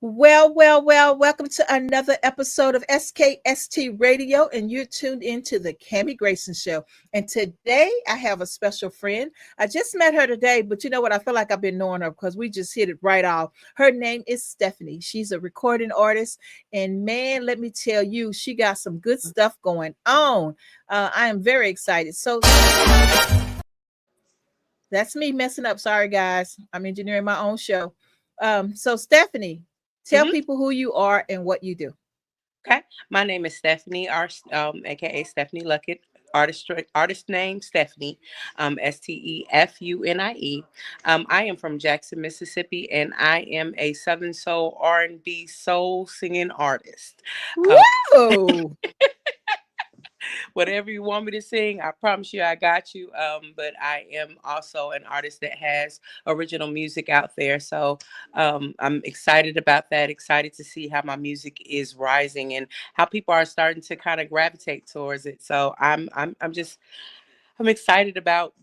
Well, welcome to another episode of SKST Radio, and you're tuned into the Cammie Grayson Show. And today I have a special friend. I just met her today, but you know what? I feel like I've been knowing her because we just hit it right off. Her name is Stefunie. She's a recording artist, and man, let me tell you, she got some good stuff going on. I am very excited. So that's me messing up. Sorry, guys. I'm engineering my own show. So Stefunie, tell people who you are and what you do. Okay, my name is Stefunie, aka Stefunie Luckett. Artist name Stefunie, Stefunie. I am from Jackson, Mississippi, and I am a Southern Soul R&B soul singing artist. Whoa! Whatever you want me to sing, I promise you I got you. But I am also an artist that has original music out there. So I'm excited about that, excited to see how my music is rising and how people are starting to kind of gravitate towards it. So I'm excited about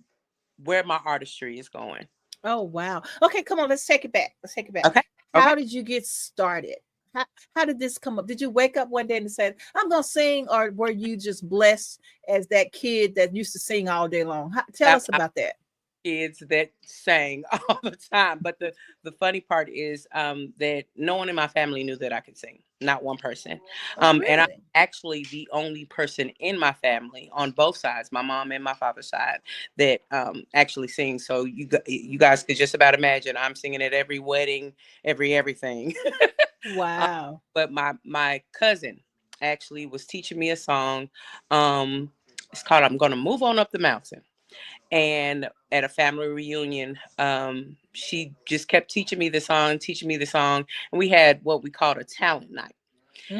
where my artistry is going. Oh, wow. Okay, come on, let's take it back. Okay. How did you get started? How did this come up? Did you wake up one day and say, I'm going to sing, or were you just blessed as that kid that used to sing all day long? Tell us about that. Kids that sang all the time. But the funny part is that no one in my family knew that I could sing. Not one person. Really? And I'm actually the only person in my family on both sides, my mom and my father's side, that actually sings. So you guys could just about imagine I'm singing at every wedding, everything. Wow. But my cousin actually was teaching me a song. It's called I'm Gonna Move On Up the Mountain. And at a family reunion, she just kept teaching me the song. And we had what we called a talent night.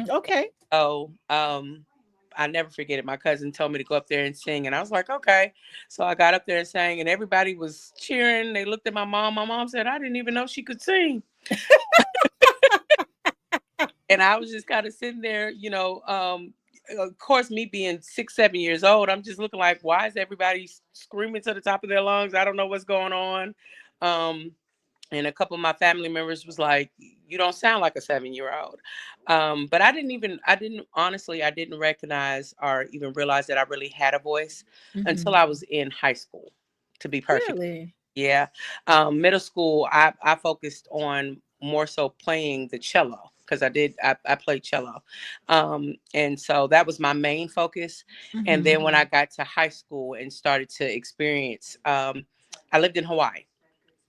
Okay. So I never forget it. My cousin told me to go up there and sing. And I was like, okay. So I got up there and sang, and everybody was cheering. They looked at my mom. My mom said, I didn't even know she could sing. And I was just kind of sitting there, of course, me being 6, 7 years old, I'm just looking like, why is everybody screaming to the top of their lungs? I don't know what's going on. And a couple of my family members was like, you don't sound like a 7-year-old. But I didn't recognize or even realize that I really had a voice until I was in high school, to be perfect. Really? Yeah. Middle school, I focused on more so playing the cello, because I played cello. And so that was my main focus. And then when I got to high school and started to experience, I lived in Hawaii.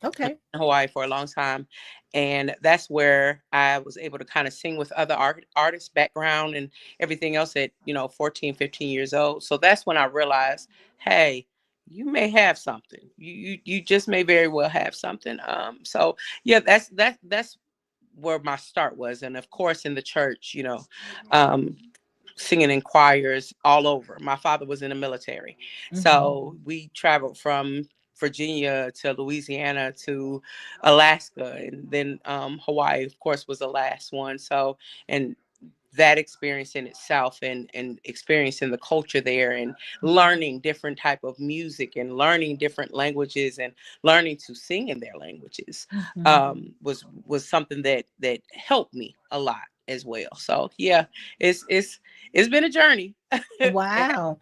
Okay. In Hawaii for a long time. And that's where I was able to kind of sing with other artists background and everything else at, 14, 15 years old. So that's when I realized, hey, you may have something. You just may very well have something. So yeah, that's where my start was. And of course in the church, singing in choirs all over. My father was in the military. So we traveled from Virginia to Louisiana to Alaska, and then Hawaii, of course, was the last one. So, and that experience in itself, and experiencing the culture there, and learning different type of music, and learning different languages, and learning to sing in their languages was something that helped me a lot as well. So yeah, it's been a journey. Wow.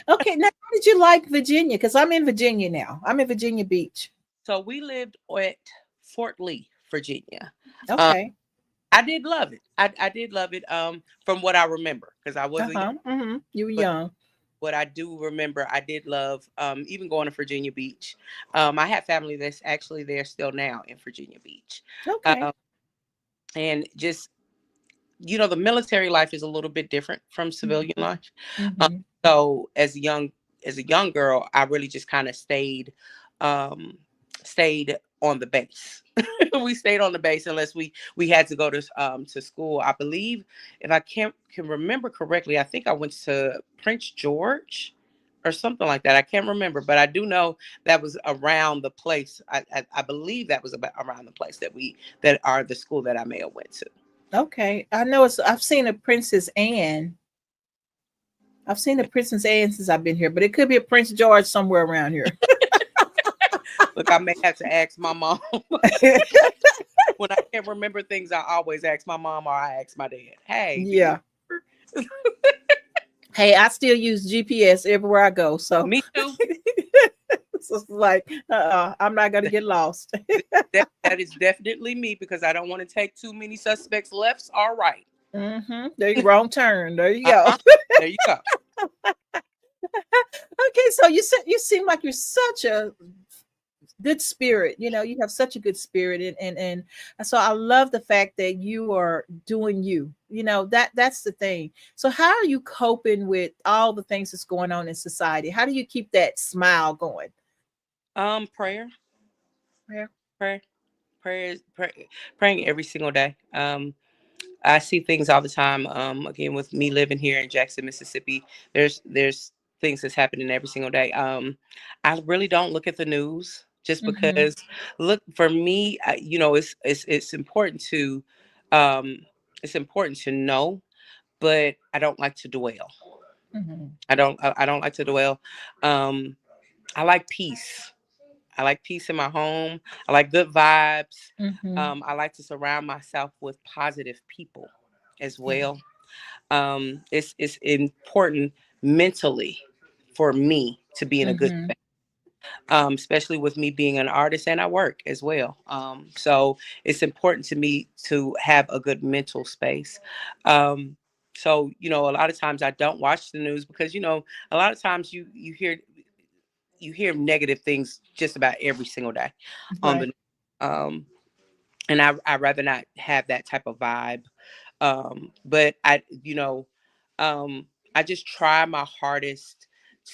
Okay, now how did you like Virginia? Because I'm in Virginia now. I'm in Virginia Beach. So we lived at Fort Lee, Virginia. Okay. I did love it. I did love it from what I remember, because I wasn't young. You were young. What I do remember, I did love even going to Virginia Beach. I have family that's actually there still now in Virginia Beach. Okay. And just, the military life is a little bit different from civilian life. So as a young girl, I really just kind of stayed on the base. We stayed on the base unless we had to go to school. I believe, if I can remember correctly, I think I went to Prince George or something like that. I can't remember, but I do know that was around the place. I believe that was around the place that are the school that I may have went to. Okay. I know I've seen a Princess Anne. I've seen a Princess Anne since I've been here, but it could be a Prince George somewhere around here. Look, I may have to ask my mom. When I can't remember things, I always ask my mom or I ask my dad, hey, do you Yeah. remember? Hey, I still use GPS everywhere I go. So Me too. it's just like, I'm not going to get lost. That is definitely me because I don't want to take too many suspects lefts or right. There you wrong turn. There you go. Uh-huh. There you go. Okay, so you seem like you're such a good spirit. You have such a good spirit, and so I love the fact that you are doing you. That's the thing. So how are you coping with all the things that's going on in society? How do you keep that smile going? Prayer, Yeah. prayer, praying every single day. I see things all the time. Again, with me living here in Jackson, Mississippi, there's things that's happening every single day. I really don't look at the news just Mm-hmm. because. Look, for me, it's important to, um, it's important to know, but I don't like to dwell. Mm-hmm. I don't like to dwell. Um, I like peace. I like peace in my home. I like good vibes. Mm-hmm. I like to surround myself with positive people as Yeah. well. It's important mentally for me to be in a good Mm-hmm. space, especially with me being an artist and I work as well. So it's important to me to have a good mental space. Um, so a lot of times I don't watch the news because a lot of times you hear negative things just about every single day on Right. the um and I rather not have that type of vibe. But um I just try my hardest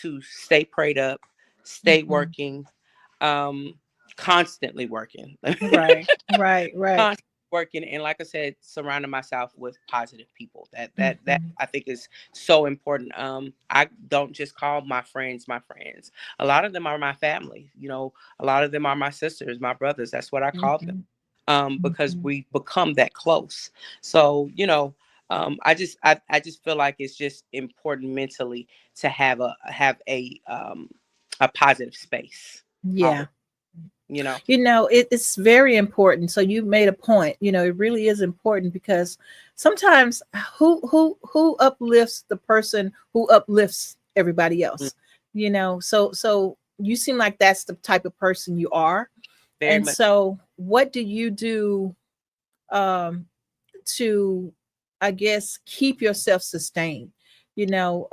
to stay prayed up, stay Mm-hmm. working, um constantly working. Right. Right. Right. Constantly working, and like I said, surrounding myself with positive people. That Mm-hmm. I think is so important. I don't just call my friends. A lot of them are my family. A lot of them are my sisters, my brothers. That's what I call them. Mm-hmm. Because Mm-hmm. we become that close. So I just feel like it's just important mentally to have a positive space Yeah. always. You know. It's very important. So you made a point. It really is important because sometimes who uplifts the person who uplifts everybody Mm, else. So you seem like that's the type of person you are. very And much. so what do you do um to, I guess, keep yourself sustained? You know,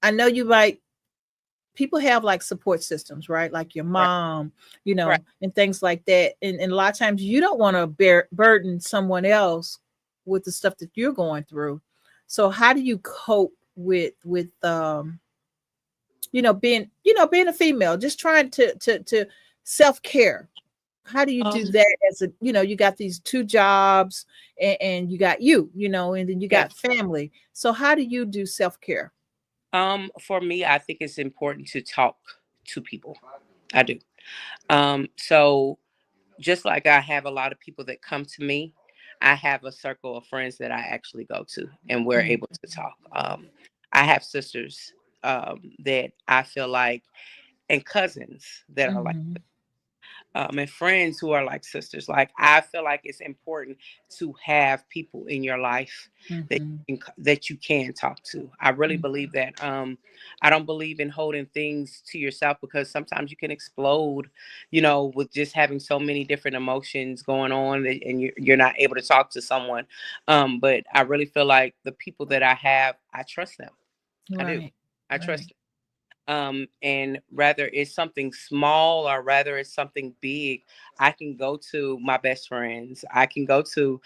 I know you might people have like support systems, right? Like your Right. mom, Right. and things like that. And a lot of times you don't want to burden someone else with the stuff that you're going through. So how do you cope with being a female, just trying to self-care? How do you do Um. that as you got these two jobs, and you got and then you Yeah. got family. So how do you do self-care? For me, I think it's important to talk to people. I do. So just like I have a lot of people that come to me, I have a circle of friends that I actually go to, and we're Mm, able to talk. I have sisters that I feel like, and cousins that are like, mhm, and friends who are like sisters. Like, I feel like it's important to have people in your life mhm, that you can talk to. I really mm, believe that. I don't believe in holding things to yourself because sometimes you can explode, with just having so many different emotions going on and you're not able to talk to someone. But I really feel like the people that I have, I trust them. I do. right, I right. trust, and rather it's something small or rather it's something big, I can go to my best friends. I can go to,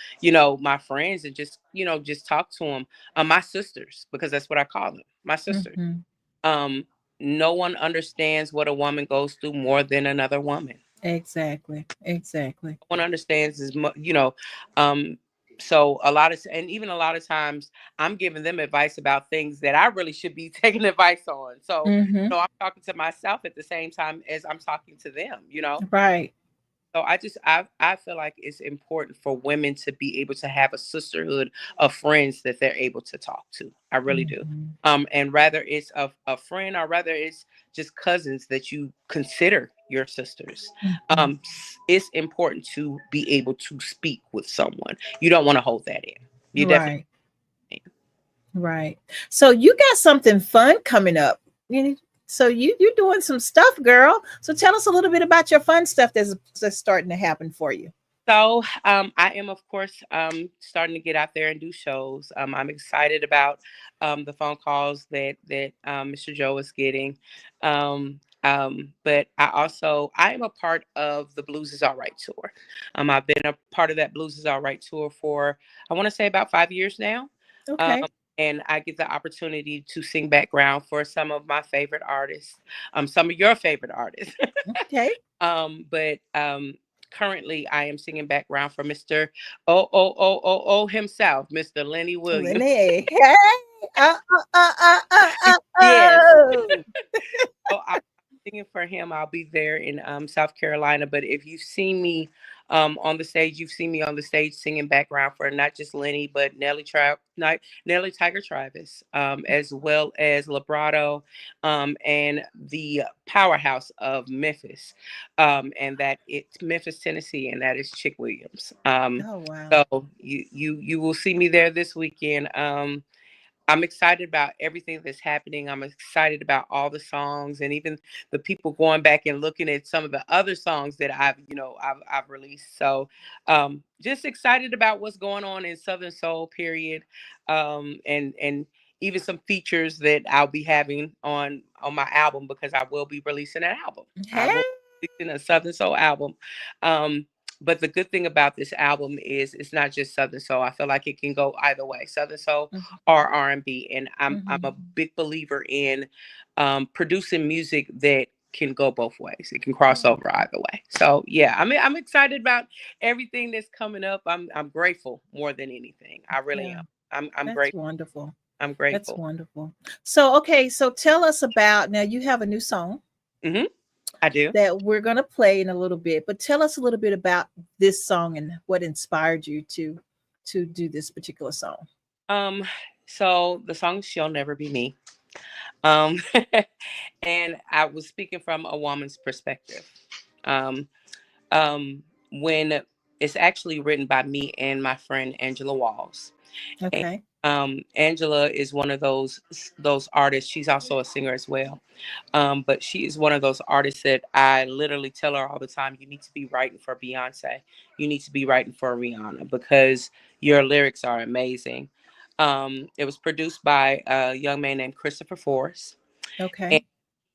my friends and just talk to them. My sisters, because that's what I call them, my sisters. Mhm. Um, no one understands what a woman goes through more than another woman. Exactly, exactly. No one understands as much, um, so a lot of times I'm giving them advice about things that I really should be taking advice on. So, Mhm. I'm talking to myself at the same time as I'm talking to them. Right. So I feel like it's important for women to be able to have a sisterhood of friends that they're able to talk to. I really do. And rather it's a friend or rather it's just cousins that you consider your sisters. It's important to be able to speak with someone. You don't want to hold that in. You definitely. Right. So you got something fun coming up. So you're doing some stuff, girl. So tell us a little bit about your fun stuff that's starting to happen for you. So I am, of course, starting to get out there and do shows. I'm excited about the phone calls that Mr. Joe is getting. But I am a part of the Blues is All Right tour. I've been a part of that Blues is All Right tour for, I want to say, about 5 years now. Okay. And I get the opportunity to sing background for some of my favorite artists, some of your favorite artists. Okay. But currently I am singing background for Mr. Himself, Mr. Lenny Williams. Lenny. Hey. Yes. So I'm singing for him. I'll be there in South Carolina. But if you've seen me on the stage, you've seen me on the stage singing background for not just Lenny, but Nelly Tiger Travis, as well as Librato, and the powerhouse of Memphis, and that it's Memphis, Tennessee, and that is Chick Williams. Oh wow! So you will see me there this weekend. I'm excited about everything that's happening. I'm excited about all the songs and even the people going back and looking at some of the other songs that I've released. So just excited about what's going on in Southern Soul period. And even some features that I'll be having on my album, because I will be releasing an album. Hey. I will be releasing a Southern Soul album. But the good thing about this album is it's not just Southern Soul. I feel like it can go either way, Southern Soul or R&B. And I'm a big believer in producing music that can go both ways. It can cross over either way. So yeah, I'm excited about everything that's coming up. I'm grateful more than anything. I really am. I'm That's grateful. Wonderful. I'm grateful. That's wonderful. So okay, so tell us about, now you have a new song. I do. That we're going to play in a little bit, but tell us a little bit about this song and what inspired you to do this particular song. So the song She'll Never Be Me. And I was speaking from a woman's perspective. When it's actually written by me and my friend Angela Walls. Okay. And, Angela is one of those artists. She's also a singer as well. But she is one of those artists that I literally tell her all the time, you need to be writing for Beyonce. You need to be writing for Rihanna, because your lyrics are amazing. It was produced by a young man named Christopher Forrest. Okay. And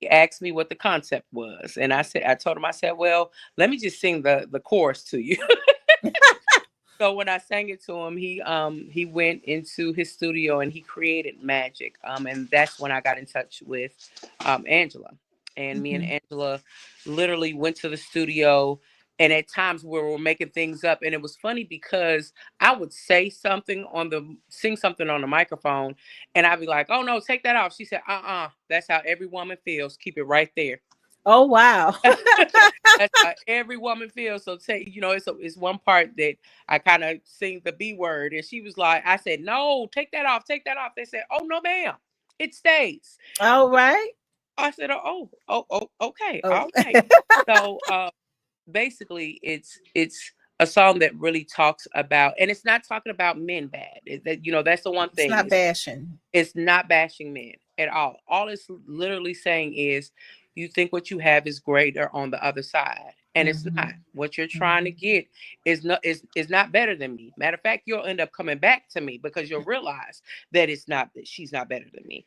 he asked me what the concept was. And I told him, well, let me just sing the chorus to you. So when I sang it to him, he went into his studio and he created magic. And that's when I got in touch with Angela. And me and Angela literally went to the studio. And at times we were making things up. And it was funny because I would sing something on the microphone. And I'd be like, oh, no, take that off. She said, that's how every woman feels. Keep it right there. Oh, wow. That's how every woman feels. So it's one part that I kind of sing the B word. And she was like, I said, no, take that off. Take that off. They said, oh, no, ma'am. It stays. All right. I said, okay. Oh. All right. So basically it's a song that really talks about, and it's not talking about men bad. That's the one thing. It's not bashing. It's not bashing men at all. All it's literally saying is, you think what you have is greater on the other side, and it's not. What you're trying to get is not better than me. Matter of fact, you'll end up coming back to me because you'll realize that she's not better than me.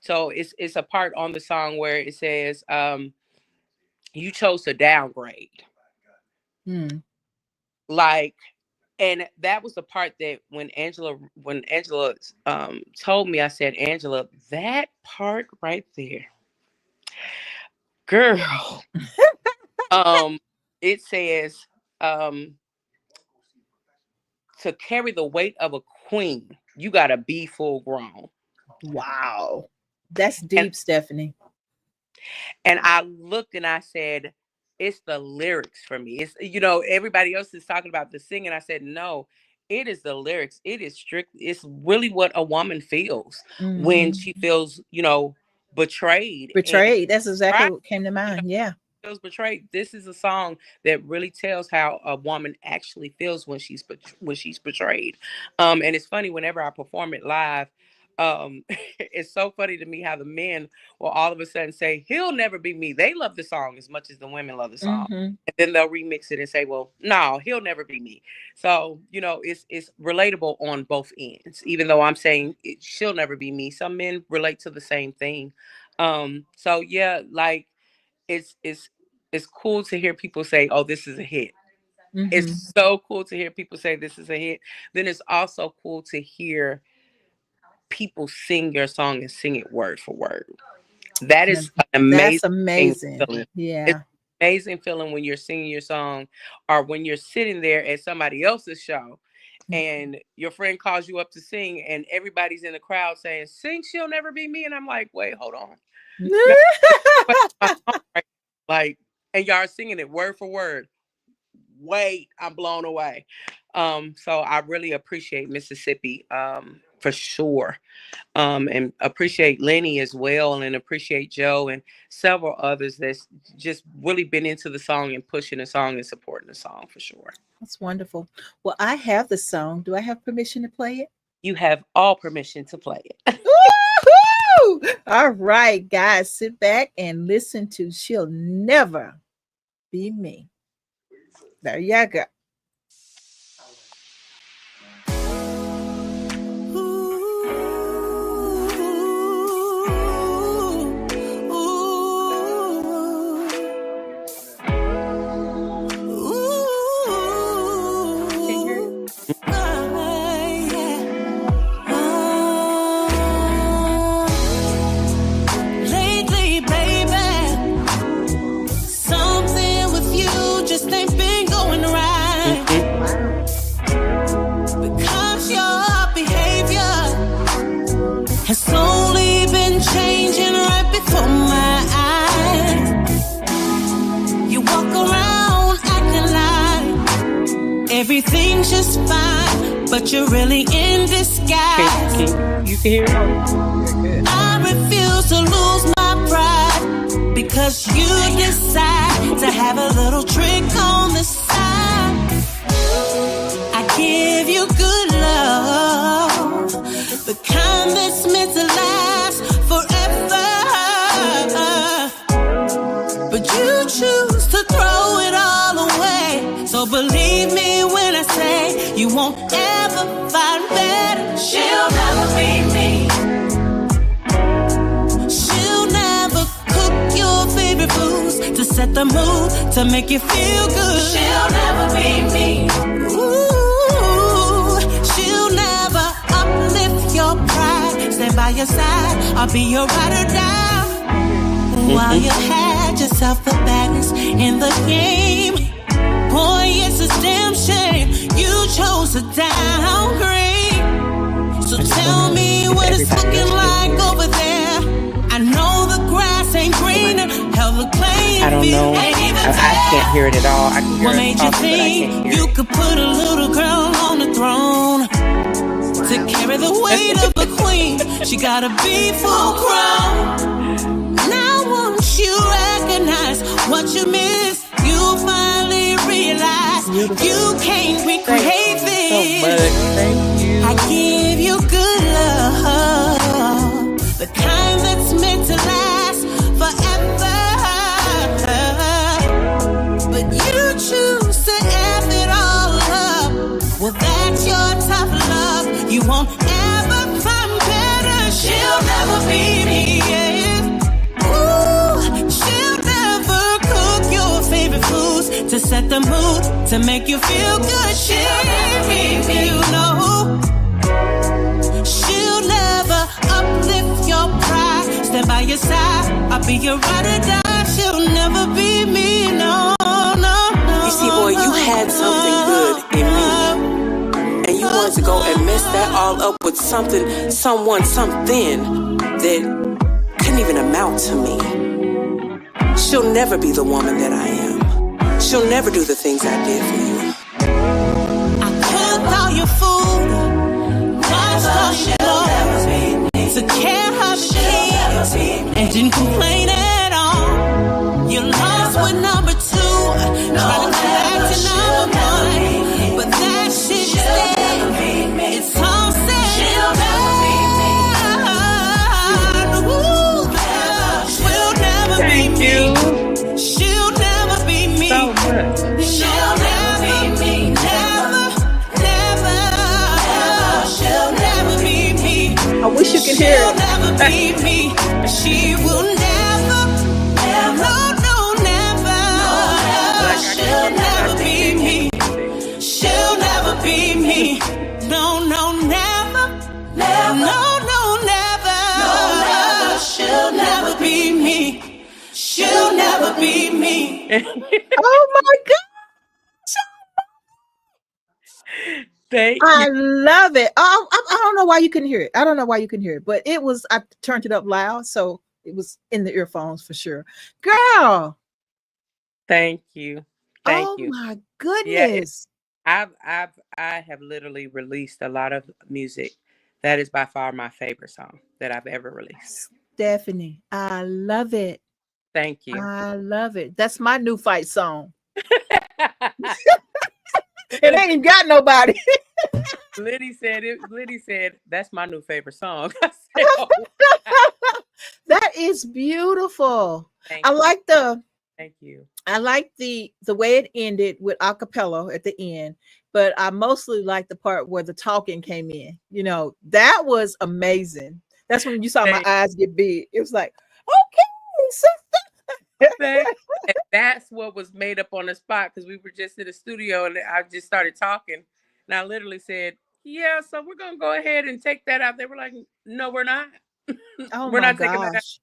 So it's a part on the song where it says, you chose to downgrade. Like, and that was the part that when Angela told me, I said, Angela, that part right there, girl. It says, to carry the weight of a queen, you gotta be full grown. Wow. That's deep, Stefunie. And I looked and I said, it's the lyrics for me. It's, you know, everybody else is talking about the singing. I said, no, it is the lyrics. It is strictly, it's really what a woman feels when she feels, you know, betrayed. Betrayed. That's exactly Right? what came to mind. Yeah. Feels betrayed. This is a song that really tells how a woman actually feels when she's betrayed. And it's funny, whenever I perform it live, it's so funny to me how the men will all of a sudden say, "He'll never be me." They love the song as much as the women love the song, and then they'll remix it and say, "Well, no, he'll never be me." So, you know, it's relatable on both ends. Even though I'm saying she'll never be me, some men relate to the same thing. So yeah, like, it's cool to hear people say, "Oh, this is a hit." It's so cool to hear people say this is a hit. Then it's also cool to hear people sing your song and sing it word for word. That is an amazing. That's amazing. Feeling. Yeah. It's an amazing feeling when you're singing your song, or when you're sitting there at somebody else's show and your friend calls you up to sing and everybody's in the crowd saying, "Sing She'll Never Be Me." And I'm like, wait, hold on. Like, and y'all are singing it word for word. Wait, I'm blown away. So I really appreciate Mississippi, for sure. And appreciate Lenny as well, and appreciate Joe and several others that's just really been into the song and pushing the song and supporting the song for sure. That's wonderful. Well, I have the song. Do I have permission to play it? You have all permission to play it. Woo-hoo! All right, guys, sit back and listen to She'll Never Be Me. There you go. Has slowly been changing right before my eyes. You walk around acting like everything's just fine, but you're really in disguise. You can hear it? I refuse to lose my pride because you decide to have a little trick on the side. I give you good love, the kind that's meant to last forever. But you choose to throw it all away. So believe me when I say you won't ever find better. She'll never be me. She'll never cook your favorite foods to set the mood, to make you feel good. She'll never be me. Stand by your side, I'll be your ride or die. While you had yourself the baddest in the game. Boy, it's a damn shame you chose to downgrade. So tell me what it's looking like over there. I know the grass ain't greener. Hell, the playing I don't know. ain't even I can't hear it at all. I can hear what it made you think you could put a little girl on the throne to carry the weight of a queen? She gotta be full grown. Now once you recognize what you missed, you finally realize you can't recreate this. I give you good love, the kind that's meant to last forever. But you choose to F it all up. Well, that's your tough love. You won't ever find better. She'll never be me. Yeah. Ooh, she'll never cook your favorite foods to set the mood, to make you feel good. She'll never be me. You know, she'll never uplift your pride. Stand by your side, I'll be your ride or die. She'll never be me. No, no, no. You see, boy, you had something good in me, and you wanted to go and mess that all up with something, someone, something that couldn't even amount to me. She'll never be the woman that I am. She'll never do the things I did for you. I cooked all your food, washed all your clothes, took care of her kids, and didn't complain at all. You lost with number 2, trying to come back to number 1, but that shit is dead. It's all said. She'll never be me. She'll never be me. She'll never be me. So much. She'll never be me. Never, never. She'll never be me. I wish you could hear She'll it. never be me. She will never, no, never. She'll never be me. She'll never be me. No, never. No, never. She'll never be me. She'll never be me. Oh my God. Thank I you. love it. Oh, I don't know why you couldn't hear it. I don't know why you couldn't hear it, but it was, I turned it up loud, so it was in the earphones for sure. Girl. Thank you. Thank Oh you. my Yeah, goodness. I have literally released a lot of music. That is by far my favorite song that I've ever released. Stefunie, I love it. Thank you. I love it. That's my new fight song. It ain't got nobody. Liddy said that's my new favorite song. I said, oh, That is beautiful. thank I you. like the Thank you. I like the way it ended with a cappella at the end, but I mostly like the part where the talking came in. You know, that was amazing. That's when you saw my Thank- eyes get big. It was like, okay, sister. And that's what was made up on the spot, because we were just in the studio and I just started talking and I literally said, yeah, so we're gonna go ahead and take that out. They were like, no, we're not. Oh We're my not taking that out. gosh.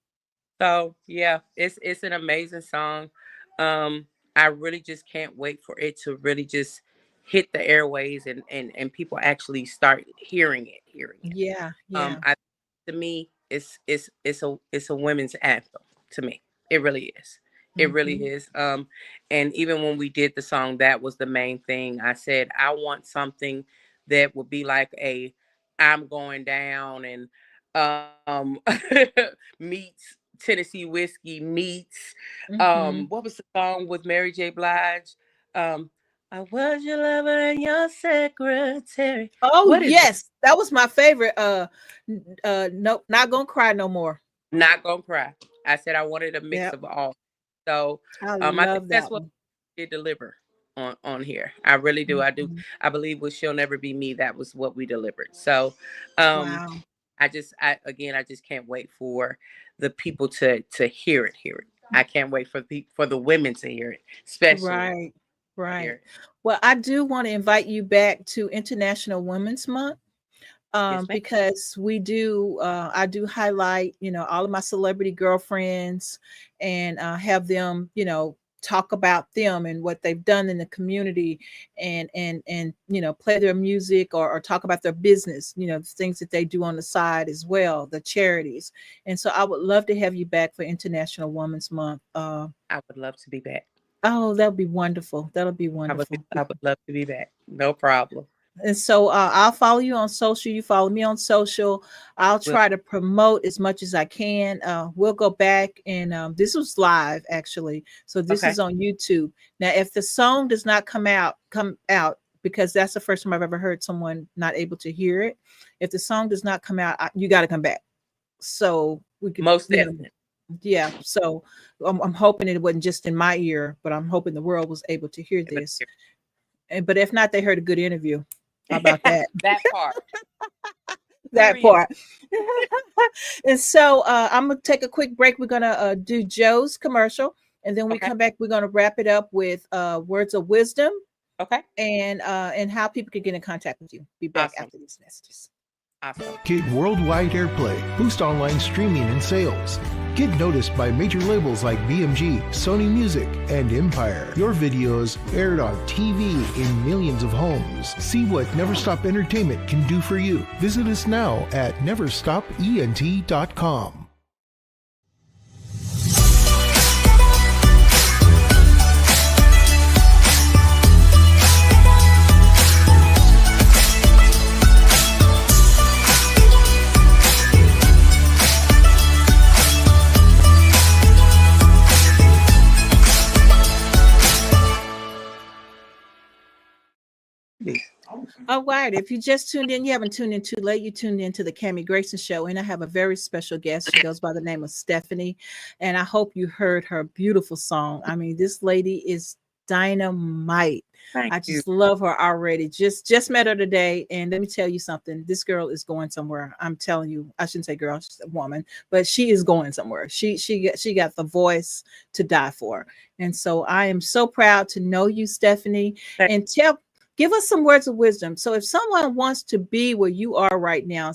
So yeah, it's an amazing song. I really just can't wait for it to really just hit the airways and people actually start hearing it. Yeah, yeah. To me, it's a women's anthem. To me, it really is. It really is. And even when we did the song, that was the main thing. I said, I want something that would be like a I'm going down and meets Tennessee whiskey meets what was the song with Mary J. Blige? I was your lover and your secretary. Oh What is yes, that was my favorite. No, not gonna cry no more. Not Gonna Cry. I said I wanted a mix Yep. of all. So I I love think that's that what one. we did deliver on here. I really do. I believe with She'll Never Be Me, that was what we delivered. So Wow. I just can't wait for the people to hear it. I can't wait for the women to hear it, especially. Right. Hear it. Well, I do want to invite you back to International Women's Month. Yes, ma'am. Because I do highlight, all of my celebrity girlfriends and have them, talk about them and what they've done in the community and play their music or talk about their business, the things that they do on the side as well, the charities. And so I would love to have you back for International Women's Month. I would love to be back. Oh, that'll be wonderful. That'll be wonderful. I would love to be back. No problem. And so I'll follow you on social. You follow me on social. I'll try to promote as much as I can. We'll go back and this was live actually. So this is on YouTube. Now, if the song does not come out, because that's the first time I've ever heard someone not able to hear it. If the song does not come out, you got to come back. So we can Most definitely. Yeah. So I'm hoping it wasn't just in my ear, but I'm hoping the world was able to hear this. But if not, they heard a good interview. How about that? That part. That part. And so I'm going to take a quick break. We're going to do Joe's commercial. And then we come back. We're going to wrap it up with words of wisdom. Okay. And how people can get in contact with you. Be back after these messages. Awesome. Get worldwide airplay, boost online streaming and sales. Get noticed by major labels like BMG, Sony Music, and Empire. Your videos aired on TV in millions of homes. See what Never Stop Entertainment can do for you. Visit us now at neverstopent.com. All right. If you just tuned in, you haven't tuned in too late. You tuned in to the Cammie Grayson Show, and I have a very special guest. She goes by the name of Stefunie, and I hope you heard her beautiful song. I mean, this lady is dynamite. Thank I you. just love her already. Just met her today, and let me tell you something. This girl is going somewhere. I'm telling you. I shouldn't say girl, she's a woman, but she is going somewhere. She got the voice to die for, and so I am so proud to know you, Stefunie, and give us some words of wisdom. So if someone wants to be where you are right now,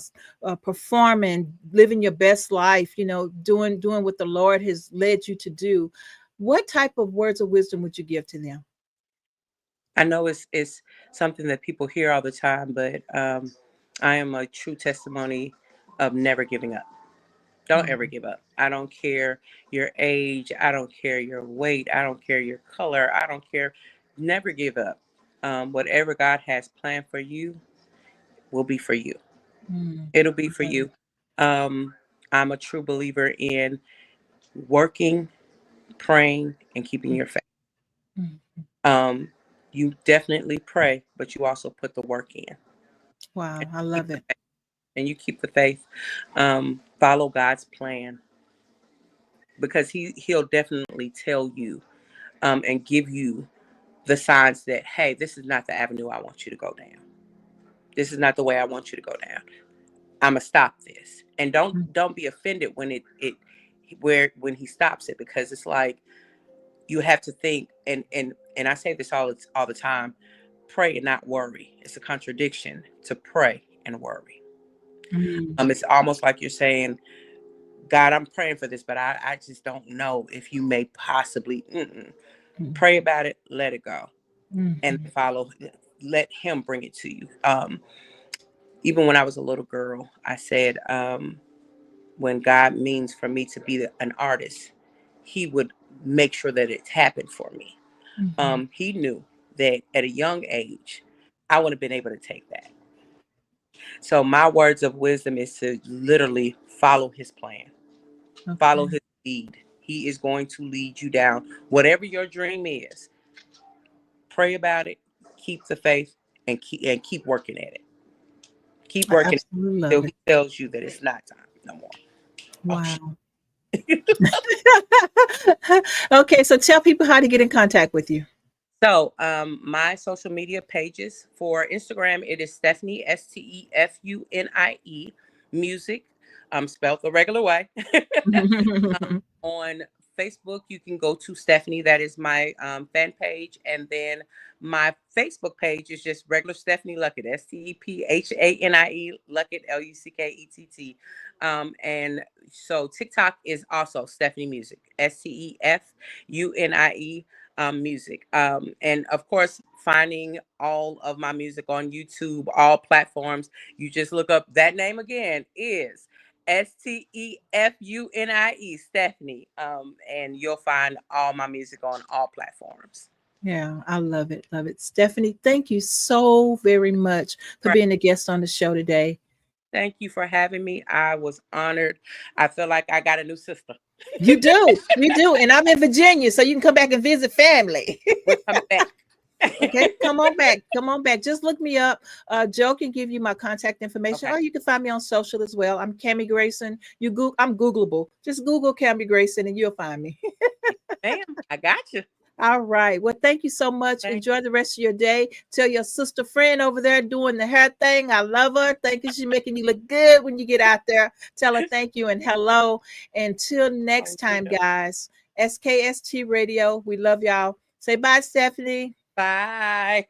performing, living your best life, you know, doing what the Lord has led you to do, what type of words of wisdom would you give to them? I know it's something that people hear all the time, but I am a true testimony of never giving up. Don't ever give up. I don't care your age. I don't care your weight. I don't care your color. I don't care. Never give up. Whatever God has planned for you will be for you. It'll be for you. I'm a true believer in working, praying, and keeping your faith. You definitely pray, but you also put the work in. Wow, I love it. And you keep the faith. Follow God's plan, because he'll definitely tell you and give you the signs that, hey, this is not the avenue I want you to go down. This is not the way I want you to go down. I'm gonna stop this. And don't be offended when when he stops it, because it's like you have to think, and I say this all the time, pray and not worry. It's a contradiction to pray and worry. It's almost like you're saying, God, I'm praying for this, but I just don't know if you may possibly pray about it, let it go, and let him bring it to you. Even when I was a little girl, I said, when God means for me to be an artist, he would make sure that it's happened for me. He knew that at a young age, I would have been able to take that. So my words of wisdom is to literally follow his plan. Follow his lead. He is going to lead you down. Whatever your dream is, pray about it, keep the faith, and keep working at it. Keep working until he tells you that it's not time no more. Wow. Okay, so tell people how to get in contact with you. So my social media pages, for Instagram, it is Stefunie, Stefunie Music, spelled the regular way. On Facebook, you can go to Stefunie. That is my fan page. And then my Facebook page is just regular Stefunie Luckett, Stephanie, Luckett, Luckett. And so TikTok is also Stefunie Music, Stefunie Music. And of course, finding all of my music on YouTube, all platforms, you just look up that name again, is Stefunie, Stefunie. And you'll find all my music on all platforms. Yeah, I love it. Love it. Stefunie, thank you so very much for being a guest on the show today. Thank you for having me. I was honored. I feel like I got a new sister. You do. You do. And I'm in Virginia, so you can come back and visit family. We're coming back. Okay, come on back. Come on back. Just look me up. Joe can give you my contact information, or you can find me on social as well. I'm Cammie Grayson. I'm Googleable. Just Google Cammie Grayson and you'll find me. Ma'am, I got you. All right. Well, thank you so much. Enjoy the rest of your day. Tell your sister friend over there doing the hair thing, I love her. Thank you. She's making you look good when you get out there. Tell her thank you and hello. Until next time, guys. SKST Radio. We love y'all. Say bye, Stefunie. Bye.